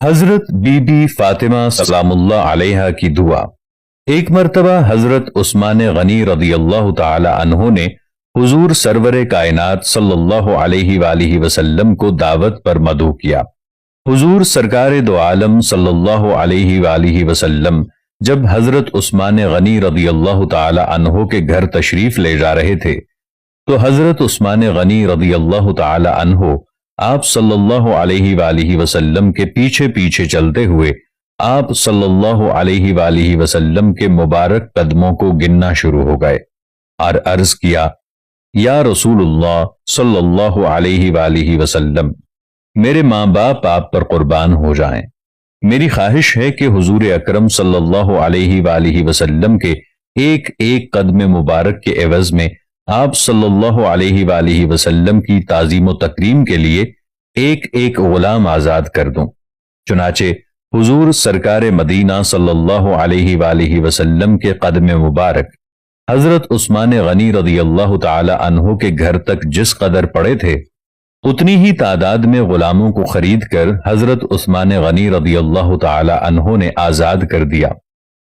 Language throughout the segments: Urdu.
حضرت بی بی فاطمہ سلام اللہ علیہا کی دعا۔ ایک مرتبہ حضرت عثمان غنی رضی اللہ تعالی عنہ نے حضور سرور کائنات صلی اللہ علیہ وآلہ وسلم کو دعوت پر مدعو کیا۔ حضور سرکار دو عالم صلی اللہ علیہ وآلہ وسلم جب حضرت عثمان غنی رضی اللہ تعالی عنہ کے گھر تشریف لے جا رہے تھے تو حضرت عثمان غنی رضی اللہ تعالی عنہ آپ صلی اللہ علیہ وآلہ وسلم کے پیچھے پیچھے چلتے ہوئے آپ صلی اللہ علیہ وآلہ وسلم کے مبارک قدموں کو گننا شروع ہو گئے اور عرض کیا، یا رسول اللہ صلی اللہ علیہ وآلہ وسلم، میرے ماں باپ آپ پر قربان ہو جائیں۔ میری خواہش ہے کہ حضور اکرم صلی اللہ علیہ وآلہ وسلم کے ایک ایک قدم مبارک کے عوض میں آپ صلی اللہ علیہ وآلہ وسلم کی تعظیم و تکریم کے لیے ایک ایک غلام آزاد کر دوں۔ چنانچہ حضور سرکار مدینہ صلی اللہ علیہ وآلہ وسلم کے قدم مبارک حضرت عثمان غنی رضی اللہ تعالی عنہ کے گھر تک جس قدر پڑے تھے اتنی ہی تعداد میں غلاموں کو خرید کر حضرت عثمان غنی رضی اللہ تعالی عنہ نے آزاد کر دیا۔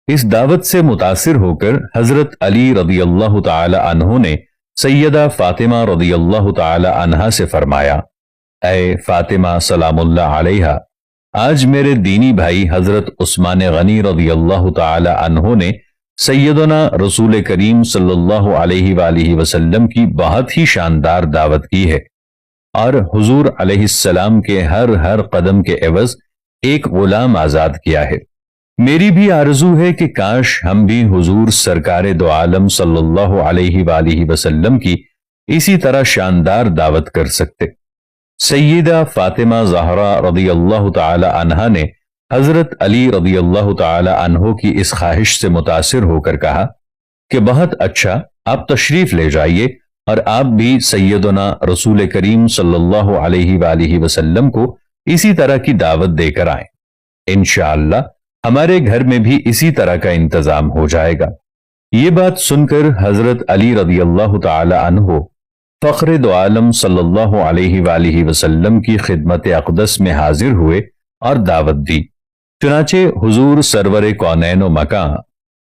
اس دعوت سے متاثر ہو کر حضرت علی رضی اللہ تعالی عنہ نے سیدہ فاطمہ رضی اللہ تعالی عنہا سے فرمایا، اے فاطمہ سلام اللہ علیہا، آج میرے دینی بھائی حضرت عثمان غنی رضی اللہ تعالی عنہ نے سیدنا رسول کریم صلی اللہ علیہ وآلہ وسلم کی بہت ہی شاندار دعوت کی ہے اور حضور علیہ السلام کے ہر قدم کے عوض ایک غلام آزاد کیا ہے۔ میری بھی آرزو ہے کہ کاش ہم بھی حضور سرکار دو عالم صلی اللہ علیہ وآلہ وسلم کی اسی طرح شاندار دعوت کر سکتے۔ سیدہ فاطمہ زہرا رضی اللہ تعالی عنہا نے حضرت علی رضی اللہ تعالی عنہ کی اس خواہش سے متاثر ہو کر کہا کہ بہت اچھا، آپ تشریف لے جائیے اور آپ بھی سیدنا رسول کریم صلی اللہ علیہ وآلہ وسلم کو اسی طرح کی دعوت دے کر آئیں۔ انشاءاللہ ہمارے گھر میں بھی اسی طرح کا انتظام ہو جائے گا۔ یہ بات سن کر حضرت علی رضی اللہ تعالی عنہ فخر دو عالم صلی اللہ علیہ وآلہ وسلم کی خدمت اقدس میں حاضر ہوئے اور دعوت دی۔ چنانچہ حضور سرور کونین و مکان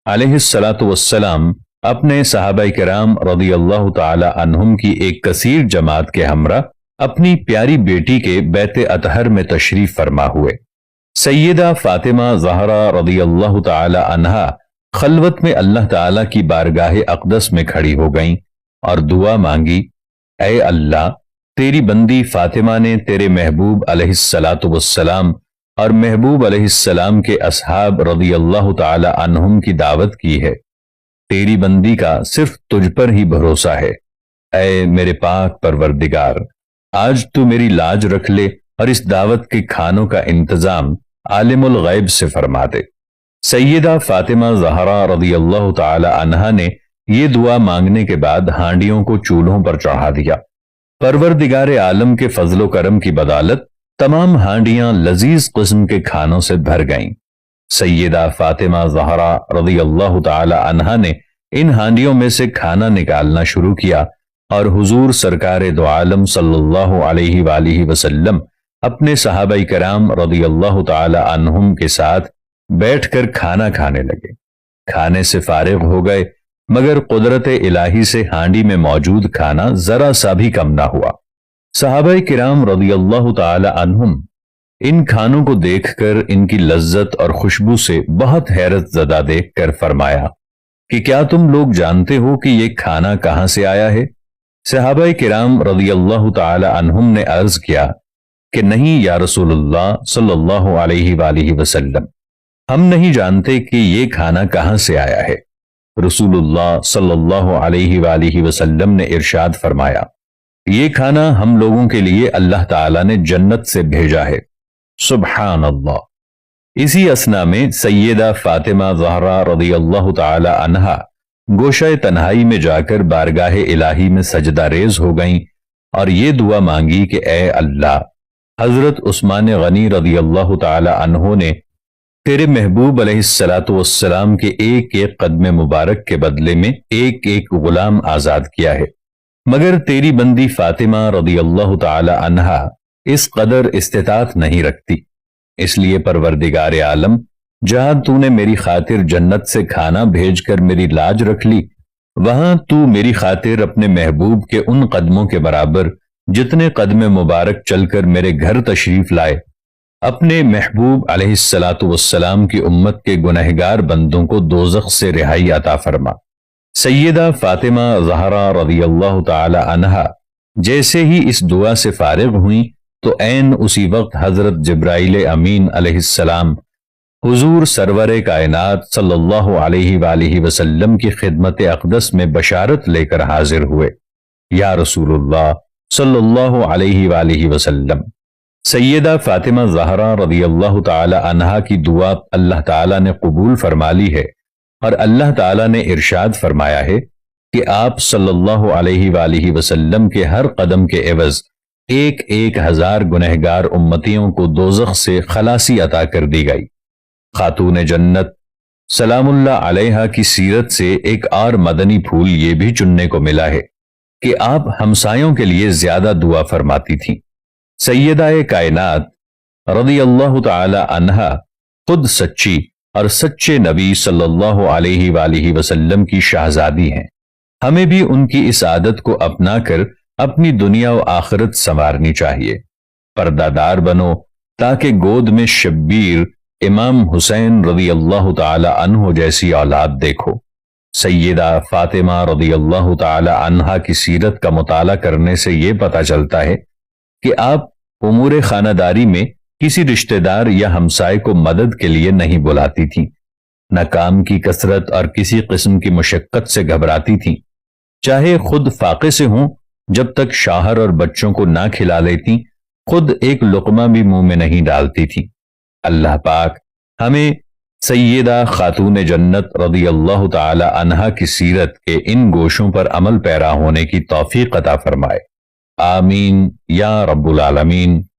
علیہ الصلاۃ والسلام اپنے صحابہ کرام رضی اللہ تعالی عنہم کی ایک کثیر جماعت کے ہمراہ اپنی پیاری بیٹی کے بیت اطہر میں تشریف فرما ہوئے۔ سیدہ فاطمہ زہرا رضی اللہ تعالی عنہا خلوت میں اللہ تعالی کی بارگاہ اقدس میں کھڑی ہو گئیں اور دعا مانگی، اے اللہ، تیری بندی فاطمہ نے تیرے محبوب علیہ الصلاۃ والسلام اور محبوب علیہ السلام کے اصحاب رضی اللہ تعالی عنہم کی دعوت کی ہے، تیری بندی کا صرف تجھ پر ہی بھروسہ ہے۔ اے میرے پاک پروردگار، آج تو میری لاج رکھ لے اور اس دعوت کے کھانوں کا انتظام عالم الغیب سے فرما دے۔ سیدہ فاطمہ زہرا رضی اللہ تعالی عنہا نے یہ دعا مانگنے کے بعد ہانڈیوں کو چولہوں پر چڑھا دیا۔ پروردگار عالم کے فضل و کرم کی بدولت تمام ہانڈیاں لذیذ قسم کے کھانوں سے بھر گئیں۔ سیدہ فاطمہ زہرا رضی اللہ تعالی عنہا نے ان ہانڈیوں میں سے کھانا نکالنا شروع کیا اور حضور سرکار دو عالم صلی اللہ علیہ وآلہ وسلم اپنے صحابہ کرام رضی اللہ تعالی عنہم کے ساتھ بیٹھ کر کھانا کھانے لگے۔ کھانے سے فارغ ہو گئے مگر قدرت الہی سے ہانڈی میں موجود کھانا ذرا سا بھی کم نہ ہوا۔ صحابہ کرام رضی اللہ تعالی عنہم ان کھانوں کو دیکھ کر ان کی لذت اور خوشبو سے بہت حیرت زدہ دیکھ کر فرمایا کہ کیا تم لوگ جانتے ہو کہ یہ کھانا کہاں سے آیا ہے؟ صحابہ کرام رضی اللہ تعالی عنہم نے عرض کیا کہ نہیں یا رسول اللہ صلی اللہ علیہ وآلہ وسلم، ہم نہیں جانتے کہ یہ کھانا کہاں سے آیا ہے۔ رسول اللہ صلی اللہ علیہ وآلہ وسلم نے ارشاد فرمایا، یہ کھانا ہم لوگوں کے لیے اللہ تعالیٰ نے جنت سے بھیجا ہے۔ سبحان اللہ۔ اسی اثنا میں سیدہ فاطمہ زہرا رضی اللہ تعالی عنہا گوشہ تنہائی میں جا کر بارگاہ الہی میں سجدہ ریز ہو گئیں اور یہ دعا مانگی کہ اے اللہ، حضرت عثمان غنی رضی اللہ تعالی عنہ نے تیرے محبوب علیہ الصلاۃ والسلام کے ایک ایک قدم مبارک کے بدلے میں ایک ایک غلام آزاد کیا ہے، مگر تیری بندی فاطمہ رضی اللہ تعالی عنہا اس قدر استطاعت نہیں رکھتی، اس لیے پروردگار عالم، جہاں تو نے میری خاطر جنت سے کھانا بھیج کر میری لاج رکھ لی، وہاں تو میری خاطر اپنے محبوب کے ان قدموں کے برابر جتنے قدم مبارک چل کر میرے گھر تشریف لائے، اپنے محبوب علیہ الصلاۃ والسلام کی امت کے گنہگار بندوں کو دوزخ سے رہائی عطا فرما۔ سیدہ فاطمہ زہرا رضی اللہ تعالی عنہا جیسے ہی اس دعا سے فارغ ہوئیں تو عین اسی وقت حضرت جبرائیل امین علیہ السلام حضور سرور کائنات صلی اللہ علیہ وآلہ وسلم کی خدمت اقدس میں بشارت لے کر حاضر ہوئے۔ یا رسول اللہ صلی اللہ علیہ وآلہ وسلم، سیدہ فاطمہ زہرا رضی اللہ تعالی عنہا کی دعا اللہ تعالی نے قبول فرما لی ہے، اور اللہ تعالی نے ارشاد فرمایا ہے کہ آپ صلی اللہ علیہ وآلہ وسلم کے ہر قدم کے عوض 1000 گنہگار امتیوں کو دوزخ سے خلاصی عطا کر دی گئی۔ خاتون جنت سلام اللہ علیہا کی سیرت سے ایک اور مدنی پھول یہ بھی چننے کو ملا ہے کہ آپ ہمسایوں کے لیے زیادہ دعا فرماتی تھیں۔ سیدہ کائنات رضی اللہ تعالی عنہا خود سچی اور سچے نبی صلی اللہ علیہ وآلہ وسلم کی شہزادی ہیں۔ ہمیں بھی ان کی اس عادت کو اپنا کر اپنی دنیا و آخرت سنوارنی چاہیے۔ پردہ دار بنو تاکہ گود میں شبیر امام حسین رضی اللہ تعالی عنہ جیسی اولاد دیکھو۔ سیدہ فاطمہ رضی اللہ تعالی عنہا کی سیرت کا مطالعہ کرنے سے یہ پتہ چلتا ہے کہ آپ امور خانہ داری میں کسی رشتہ دار یا ہمسائے کو مدد کے لیے نہیں بلاتی تھیں، نہ کام کی کثرت اور کسی قسم کی مشقت سے گھبراتی تھیں، چاہے خود فاقے سے ہوں، جب تک شوہر اور بچوں کو نہ کھلا لیتی خود ایک لقمہ بھی منہ میں نہیں ڈالتی تھی۔ اللہ پاک ہمیں سیدہ خاتون جنت رضی اللہ تعالی عنہا کی سیرت کے ان گوشوں پر عمل پیرا ہونے کی توفیق عطا فرمائے۔ آمین یا رب العالمین۔